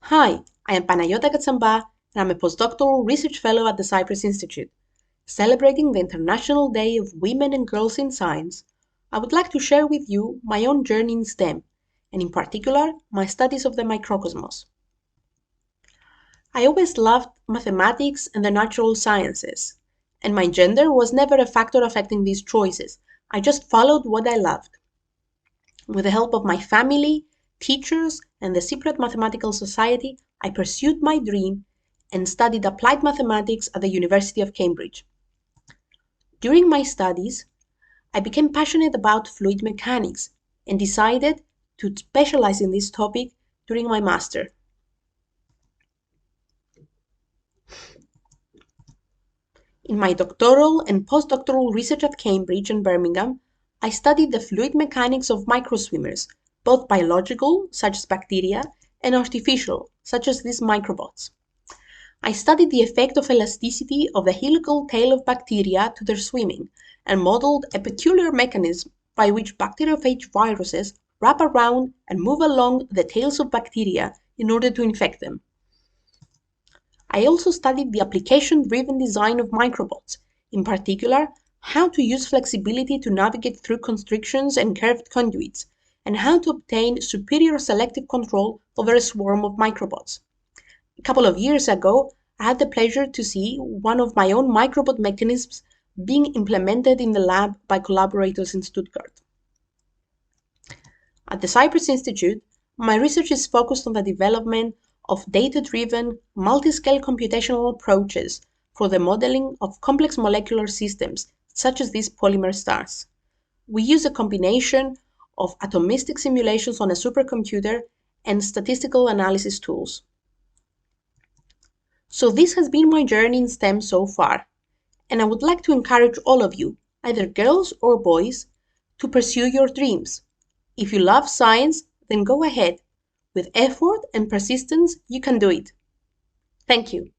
Hi, I am Panayiota Katsamba, and I'm a postdoctoral research fellow at the Cyprus Institute. Celebrating the International Day of Women and Girls in Science, I would like to share with you my own journey in STEM, and in particular, my studies of the microcosmos. I always loved mathematics and the natural sciences, and my gender was never a factor affecting these choices. I just followed what I loved. With the help of my family, teachers, and the Cypriot Mathematical Society, I pursued my dream and studied applied mathematics at the University of Cambridge. During my studies, I became passionate about fluid mechanics and decided to specialize in this topic during my master. In my doctoral and postdoctoral research at Cambridge and Birmingham, I studied the fluid mechanics of microswimmers, both biological, such as bacteria, and artificial, such as these microbots. I studied the effect of elasticity of the helical tail of bacteria to their swimming and modeled a peculiar mechanism by which bacteriophage viruses wrap around and move along the tails of bacteria in order to infect them. I also studied the application-driven design of microbots, in particular, how to use flexibility to navigate through constrictions and curved conduits, and how to obtain superior selective control over a swarm of microbots. A couple of years ago, I had the pleasure to see one of my own microbot mechanisms being implemented in the lab by collaborators in Stuttgart. At the Cyprus Institute, my research is focused on the development of data-driven, multi-scale computational approaches for the modeling of complex molecular systems, such as these polymer stars. We use a combination of atomistic simulations on a supercomputer and statistical analysis tools. So this has been my journey in STEM so far, and I would like to encourage all of you, either girls or boys, to pursue your dreams. If you love science, then go ahead. With effort and persistence, you can do it. Thank you.